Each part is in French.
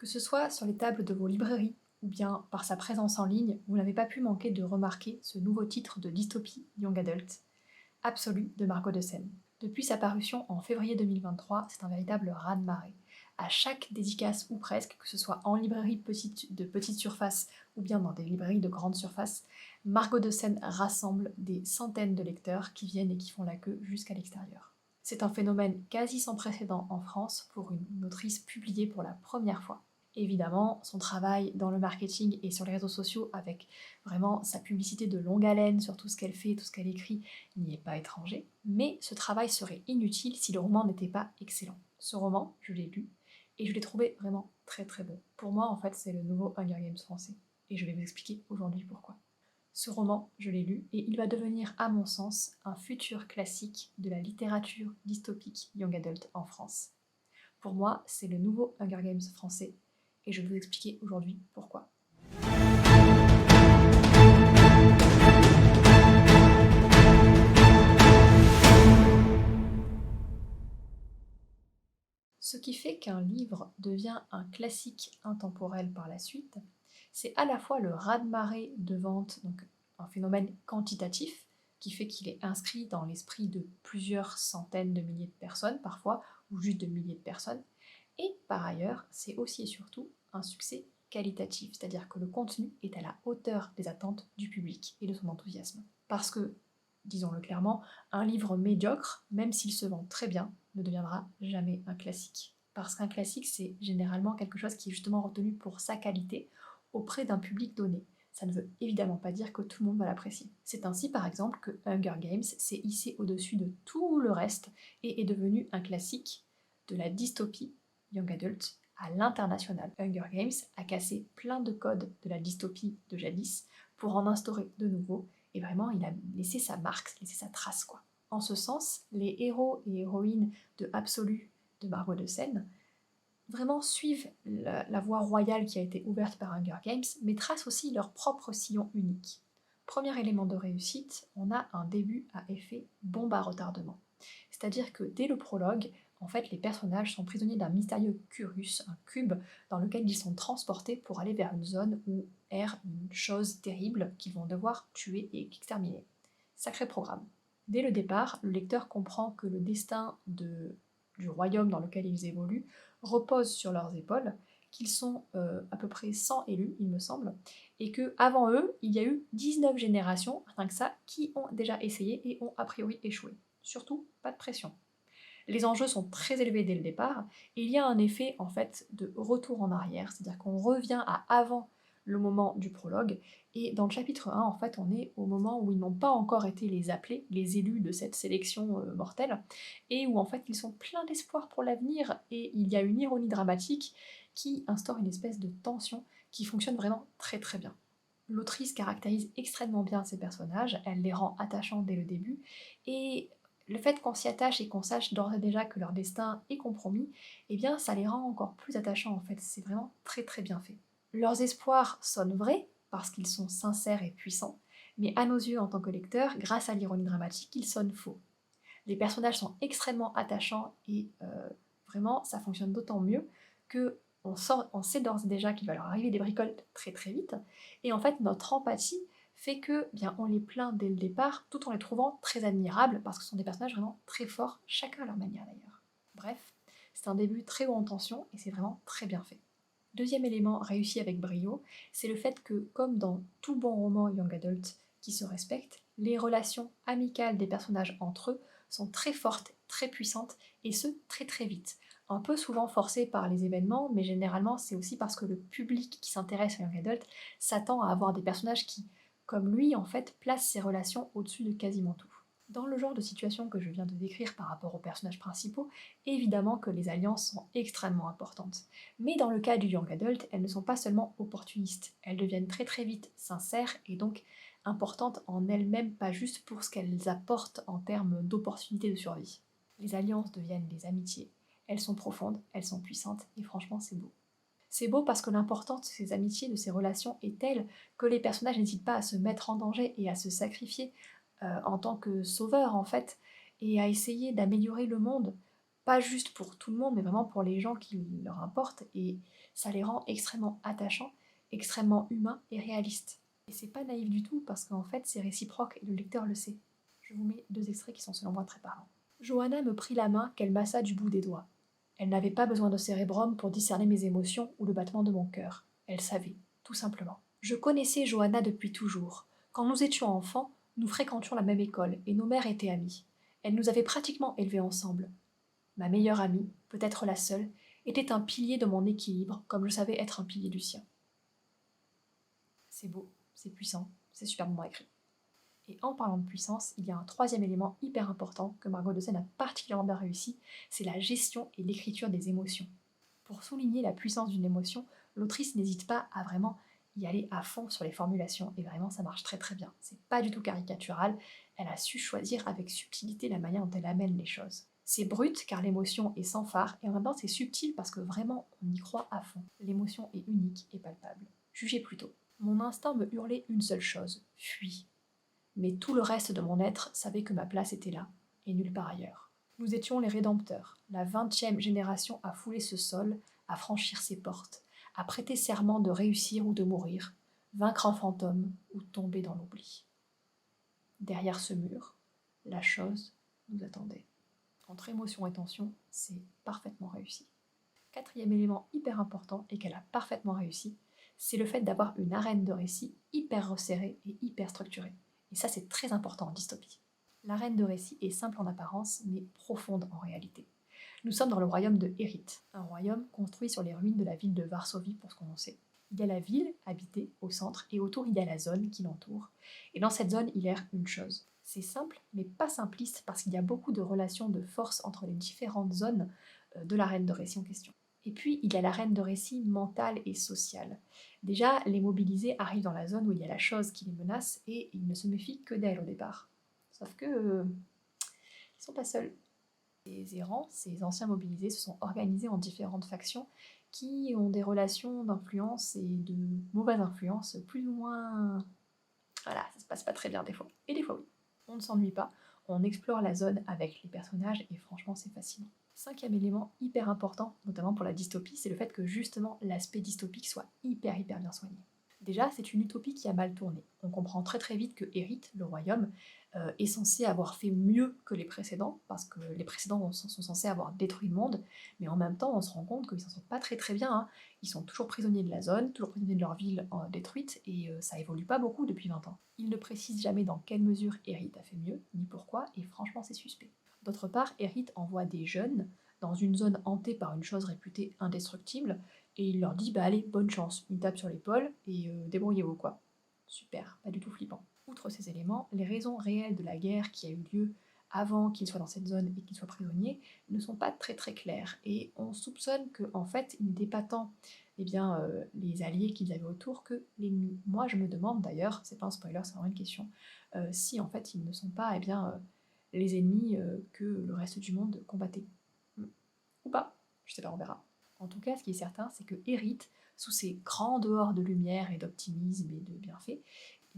Que ce soit sur les tables de vos librairies ou bien par sa présence en ligne, vous n'avez pas pu manquer de remarquer ce nouveau titre de dystopie young adult, Absolu de Margot de Seine. Depuis sa parution en février 2023, c'est un véritable raz-de-marée. À chaque dédicace ou presque, que ce soit en librairie de petite surface ou bien dans des librairies de grande surface, Margot de Seine rassemble des centaines de lecteurs qui viennent et qui font la queue jusqu'à l'extérieur. C'est un phénomène quasi sans précédent en France pour une autrice publiée pour la première fois. Évidemment, son travail dans le marketing et sur les réseaux sociaux avec vraiment sa publicité de longue haleine sur tout ce qu'elle fait, tout ce qu'elle écrit, n'y est pas étranger. Mais ce travail serait inutile si le roman n'était pas excellent. Ce roman, je l'ai lu et je l'ai trouvé vraiment très très bon. Pour moi, en fait, c'est le nouveau Hunger Games français. Et je vais vous expliquer aujourd'hui pourquoi. Ce roman, je l'ai lu, et il va devenir, à mon sens, un futur classique de la littérature dystopique young adult en France. Pour moi, c'est le nouveau Hunger Games français, et je vais vous expliquer aujourd'hui pourquoi. Ce qui fait qu'un livre devient un classique intemporel par la suite, c'est à la fois le raz-de-marée de vente, donc un phénomène quantitatif, qui fait qu'il est inscrit dans l'esprit de plusieurs centaines de milliers de personnes parfois, ou juste de milliers de personnes, et par ailleurs, c'est aussi et surtout un succès qualitatif, c'est-à-dire que le contenu est à la hauteur des attentes du public et de son enthousiasme. Parce que, disons-le clairement, un livre médiocre, même s'il se vend très bien, ne deviendra jamais un classique. Parce qu'un classique, c'est généralement quelque chose qui est justement retenu pour sa qualité auprès d'un public donné. Ça ne veut évidemment pas dire que tout le monde va l'apprécier. C'est ainsi par exemple que Hunger Games s'est hissé au-dessus de tout le reste et est devenu un classique de la dystopie young adult à l'international. Hunger Games a cassé plein de codes de la dystopie de jadis pour en instaurer de nouveaux, et vraiment il a laissé sa marque, laissé sa trace quoi. En ce sens, les héros et héroïnes de Absolu de Margot de Seine vraiment suivent la voie royale qui a été ouverte par Hunger Games, mais tracent aussi leur propre sillon unique. Premier élément de réussite, on a un début à effet bombe à retardement. C'est-à-dire que dès le prologue, en fait, les personnages sont prisonniers d'un mystérieux curus, un cube, dans lequel ils sont transportés pour aller vers une zone où erre une chose terrible qu'ils vont devoir tuer et exterminer. Sacré programme. Dès le départ, le lecteur comprend que le destin du royaume dans lequel ils évoluent repose sur leurs épaules, qu'ils sont à peu près 100 élus, il me semble, et que avant eux, il y a eu 19 générations, rien que ça, qui ont déjà essayé et ont a priori échoué. Surtout, pas de pression. Les enjeux sont très élevés dès le départ, et il y a un effet en fait de retour en arrière, c'est-à-dire qu'on revient à avant le moment du prologue, et dans le chapitre 1, en fait, on est au moment où ils n'ont pas encore été les appelés, les élus de cette sélection mortelle, et où en fait ils sont pleins d'espoir pour l'avenir, et il y a une ironie dramatique qui instaure une espèce de tension qui fonctionne vraiment très très bien. L'autrice caractérise extrêmement bien ses personnages, elle les rend attachants dès le début, et le fait qu'on s'y attache et qu'on sache d'ores et déjà que leur destin est compromis, eh bien ça les rend encore plus attachants en fait, c'est vraiment très très bien fait. Leurs espoirs sonnent vrais, parce qu'ils sont sincères et puissants, mais à nos yeux en tant que lecteurs, grâce à l'ironie dramatique, ils sonnent faux. Les personnages sont extrêmement attachants et vraiment ça fonctionne d'autant mieux que on sait d'ores et déjà qu'il va leur arriver des bricoles très très vite, et en fait notre empathie fait que bien on les plaint dès le départ tout en les trouvant très admirables parce que ce sont des personnages vraiment très forts, chacun à leur manière d'ailleurs. Bref, c'est un début très haut en tension et c'est vraiment très bien fait. Deuxième élément réussi avec brio, c'est le fait que, comme dans tout bon roman young adult qui se respecte, les relations amicales des personnages entre eux sont très fortes, très puissantes, et ce, très très vite. Un peu souvent forcées par les événements, mais généralement c'est aussi parce que le public qui s'intéresse au young adult s'attend à avoir des personnages qui, comme lui en fait, placent ces relations au-dessus de quasiment tout. Dans le genre de situation que je viens de décrire par rapport aux personnages principaux, évidemment que les alliances sont extrêmement importantes. Mais dans le cas du young adult, elles ne sont pas seulement opportunistes, elles deviennent très très vite sincères et donc importantes en elles-mêmes, pas juste pour ce qu'elles apportent en termes d'opportunités de survie. Les alliances deviennent des amitiés, elles sont profondes, elles sont puissantes et franchement c'est beau. C'est beau parce que l'importance de ces amitiés, de ces relations est telle que les personnages n'hésitent pas à se mettre en danger et à se sacrifier en tant que sauveurs en fait, et à essayer d'améliorer le monde pas juste pour tout le monde, mais vraiment pour les gens qui leur importent, et ça les rend extrêmement attachants, extrêmement humains et réalistes. Et c'est pas naïf du tout, parce qu'en fait c'est réciproque et le lecteur le sait. Je vous mets 2 extraits qui sont selon moi très parlants. Johanna me prit la main qu'elle massa du bout des doigts. Elle n'avait pas besoin de cérébrum pour discerner mes émotions ou le battement de mon cœur. Elle savait, tout simplement. Je connaissais Johanna depuis toujours. Quand nous étions enfants, nous fréquentions la même école et nos mères étaient amies. Elle nous avait pratiquement élevés ensemble. Ma meilleure amie, peut-être la seule, était un pilier de mon équilibre, comme je savais être un pilier du sien. C'est beau, c'est puissant, c'est superbement écrit. Et en parlant de puissance, il y a un troisième élément hyper important que Margot de Seine a particulièrement bien réussi, c'est la gestion et l'écriture des émotions. Pour souligner la puissance d'une émotion, l'autrice n'hésite pas à vraiment y aller à fond sur les formulations, et vraiment ça marche très très bien. C'est pas du tout caricatural, elle a su choisir avec subtilité la manière dont elle amène les choses. C'est brut car l'émotion est sans phare, et en même temps c'est subtil parce que vraiment on y croit à fond. L'émotion est unique et palpable. Jugez plutôt. Mon instinct me hurlait une seule chose, fuis. Mais tout le reste de mon être savait que ma place était là, et nulle part ailleurs. Nous étions les rédempteurs, la 20e génération à fouler ce sol, à franchir ses portes, à prêter serment de réussir ou de mourir, vaincre un fantôme ou tomber dans l'oubli. Derrière ce mur, la chose nous attendait. Entre émotion et tension, c'est parfaitement réussi. Quatrième élément hyper important et qu'elle a parfaitement réussi, c'est le fait d'avoir une arène de récit hyper resserrée et hyper structurée. Et ça, c'est très important en dystopie. L'arène de récit est simple en apparence, mais profonde en réalité. Nous sommes dans le royaume de Hérite, un royaume construit sur les ruines de la ville de Varsovie pour ce qu'on en sait. Il y a la ville habitée au centre, et autour il y a la zone qui l'entoure. Et dans cette zone, il erre une chose. C'est simple, mais pas simpliste, parce qu'il y a beaucoup de relations de force entre les différentes zones de l'arène de récit en question. Et puis, il y a l'arène de récit mentale et sociale. Déjà, les mobilisés arrivent dans la zone où il y a la chose qui les menace et ils ne se méfient que d'elle au départ. Sauf que ils sont pas seuls. Les errants, ces anciens mobilisés, se sont organisés en différentes factions qui ont des relations d'influence et de mauvaise influence plus ou moins... Voilà, ça se passe pas très bien des fois. Et des fois oui. On ne s'ennuie pas, on explore la zone avec les personnages et franchement c'est fascinant. Cinquième élément hyper important, notamment pour la dystopie, c'est le fait que justement l'aspect dystopique soit hyper bien soigné. Déjà, c'est une utopie qui a mal tourné. On comprend très très vite que Hérite, le royaume, est censé avoir fait mieux que les précédents, parce que les précédents sont censés avoir détruit le monde, mais en même temps on se rend compte qu'ils s'en sortent pas très bien, hein. Ils sont toujours prisonniers de la zone, toujours prisonniers de leur ville détruite, et ça évolue pas beaucoup depuis 20 ans. Ils ne précisent jamais dans quelle mesure Hérite a fait mieux, ni pourquoi, et franchement c'est suspect. D'autre part, Hérite envoie des jeunes dans une zone hantée par une chose réputée indestructible, et il leur dit bah allez, bonne chance, une tape sur l'épaule, et débrouillez-vous quoi. Super, pas du tout flippant. Outre ces éléments, les raisons réelles de la guerre qui a eu lieu avant qu'il soit dans cette zone et qu'il soit prisonnier ne sont pas très claires, et on soupçonne qu'en fait il n'était pas tant les alliés qu'ils avaient autour que l'ennemi. Moi je me demande d'ailleurs, c'est pas un spoiler, c'est vraiment une question, si en fait ils ne sont pas les ennemis que le reste du monde combattait. Ou pas, je sais pas, on verra. En tout cas, ce qui est certain, c'est que Hérite, sous ses grands dehors de lumière et d'optimisme et de bienfaits,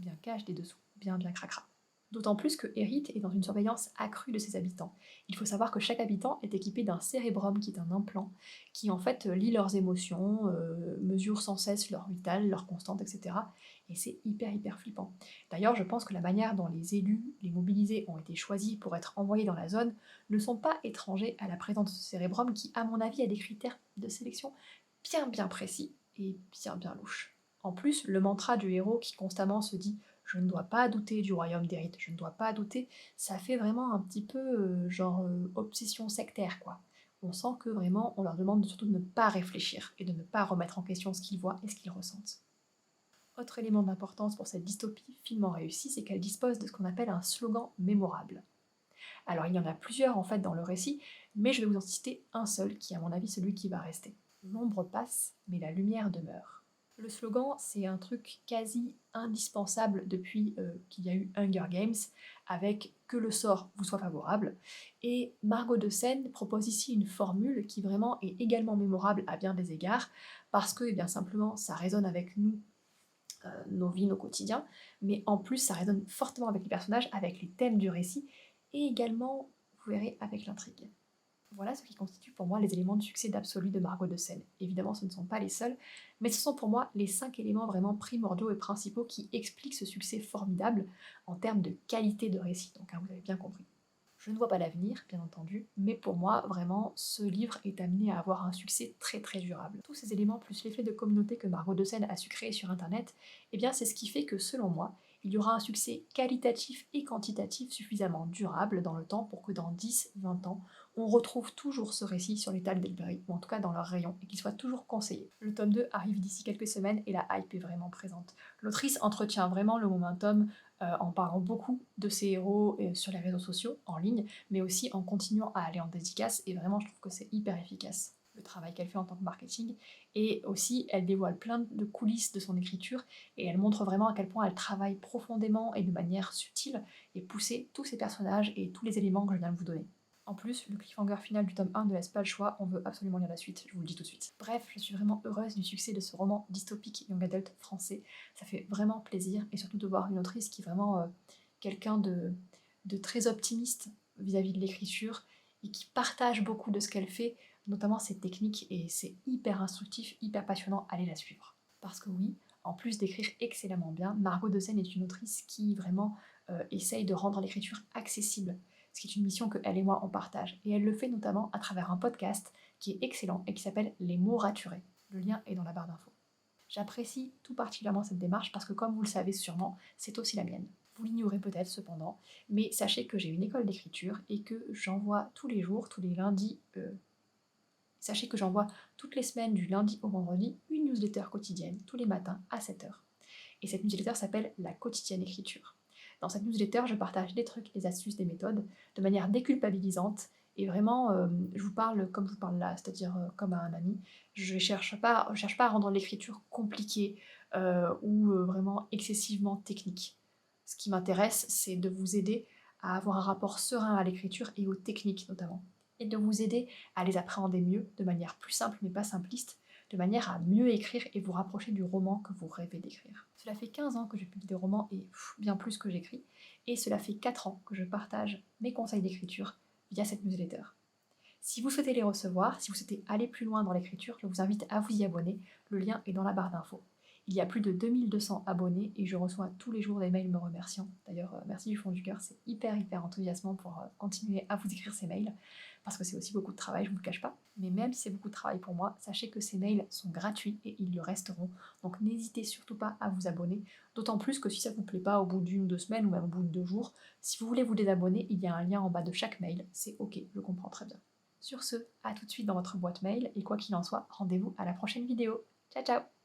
eh bien, cache des dessous bien cracra. D'autant plus que Hérite est dans une surveillance accrue de ses habitants. Il faut savoir que chaque habitant est équipé d'un cérébrum qui est un implant, qui en fait lit leurs émotions, mesure sans cesse leur vital, leur constante, etc. Et c'est hyper flippant. D'ailleurs, je pense que la manière dont les élus, les mobilisés ont été choisis pour être envoyés dans la zone ne sont pas étrangers à la présence de ce cérébrum qui, à mon avis, a des critères de sélection bien précis et bien louches. En plus, le mantra du héros qui constamment se dit je ne dois pas douter du royaume d'Érite, je ne dois pas douter, ça fait vraiment un petit peu obsession sectaire quoi. On sent que vraiment on leur demande surtout de ne pas réfléchir et de ne pas remettre en question ce qu'ils voient et ce qu'ils ressentent. Autre élément d'importance pour cette dystopie finement réussie, c'est qu'elle dispose de ce qu'on appelle un slogan mémorable. Alors il y en a plusieurs en fait dans le récit, mais je vais vous en citer un seul qui est à mon avis celui qui va rester. L'ombre passe, mais la lumière demeure. Le slogan, c'est un truc quasi indispensable depuis qu'il y a eu Hunger Games, avec que le sort vous soit favorable. Et Margot de Seine propose ici une formule qui vraiment est également mémorable à bien des égards, parce que bien simplement ça résonne avec nous, nos vies, nos quotidiens, mais en plus ça résonne fortement avec les personnages, avec les thèmes du récit, et également, vous verrez, avec l'intrigue. Voilà ce qui constitue pour moi les éléments de succès d'Absolu de Margot de Seine. Évidemment, ce ne sont pas les seuls, mais ce sont pour moi les 5 éléments vraiment primordiaux et principaux qui expliquent ce succès formidable en termes de qualité de récit. Donc, hein, vous avez bien compris. Je ne vois pas l'avenir, bien entendu, mais pour moi, vraiment, ce livre est amené à avoir un succès très très durable. Tous ces éléments, plus l'effet de communauté que Margot de Seine a su créer sur Internet, eh bien c'est ce qui fait que, selon moi, il y aura un succès qualitatif et quantitatif suffisamment durable dans le temps pour que dans 10-20 ans, on retrouve toujours ce récit sur les tables des librairies, ou en tout cas dans leurs rayons, et qu'il soit toujours conseillé. Le tome 2 arrive d'ici quelques semaines et la hype est vraiment présente. L'autrice entretient vraiment le momentum en parlant beaucoup de ses héros sur les réseaux sociaux, en ligne, mais aussi en continuant à aller en dédicace, et vraiment je trouve que c'est hyper efficace le travail qu'elle fait en tant que marketing, et aussi elle dévoile plein de coulisses de son écriture, et elle montre vraiment à quel point elle travaille profondément et de manière subtile, et pousser tous ces personnages et tous les éléments que je viens de vous donner. En plus, le cliffhanger final du tome 1 ne laisse pas le choix, on veut absolument lire la suite, je vous le dis tout de suite. Bref, je suis vraiment heureuse du succès de ce roman dystopique young adult français, ça fait vraiment plaisir, et surtout de voir une autrice qui est vraiment quelqu'un de très optimiste vis-à-vis de l'écriture, et qui partage beaucoup de ce qu'elle fait, notamment ses techniques, et c'est hyper instructif, hyper passionnant, allez la suivre. Parce que oui, en plus d'écrire excellemment bien, Margot de Seine est une autrice qui vraiment essaye de rendre l'écriture accessible, ce qui est une mission que elle et moi on partage. Et elle le fait notamment à travers un podcast qui est excellent et qui s'appelle Les mots raturés. Le lien est dans la barre d'infos. J'apprécie tout particulièrement cette démarche parce que, comme vous le savez sûrement, c'est aussi la mienne. Vous l'ignorez peut-être cependant, mais sachez que j'ai une école d'écriture et que j'envoie tous les jours, tous les lundis, sachez que j'envoie toutes les semaines du lundi au vendredi une newsletter quotidienne, tous les matins à 7h. Et cette newsletter s'appelle La quotidienne écriture. Dans cette newsletter, je partage des trucs, des astuces, des méthodes, de manière déculpabilisante, et vraiment, je vous parle comme je vous parle là, c'est-à-dire comme à un ami. Je ne cherche pas à rendre l'écriture compliquée ou vraiment excessivement technique. Ce qui m'intéresse, c'est de vous aider à avoir un rapport serein à l'écriture et aux techniques notamment, et de vous aider à les appréhender mieux, de manière plus simple mais pas simpliste, de manière à mieux écrire et vous rapprocher du roman que vous rêvez d'écrire. Cela fait 15 ans que je publie des romans et bien plus que j'écris, et cela fait 4 ans que je partage mes conseils d'écriture via cette newsletter. Si vous souhaitez les recevoir, si vous souhaitez aller plus loin dans l'écriture, je vous invite à vous y abonner, le lien est dans la barre d'infos. Il y a plus de 2200 abonnés et je reçois tous les jours des mails me remerciant. D'ailleurs, merci du fond du cœur, c'est hyper enthousiasmant pour continuer à vous écrire ces mails, parce que c'est aussi beaucoup de travail, je ne vous le cache pas. Mais même si c'est beaucoup de travail pour moi, sachez que ces mails sont gratuits et ils le resteront. Donc n'hésitez surtout pas à vous abonner, d'autant plus que si ça ne vous plaît pas au bout d'1 ou 2 semaines, ou même au bout de 2 jours, si vous voulez vous désabonner, il y a un lien en bas de chaque mail, c'est ok, je comprends très bien. Sur ce, à tout de suite dans votre boîte mail, et quoi qu'il en soit, rendez-vous à la prochaine vidéo. Ciao ciao!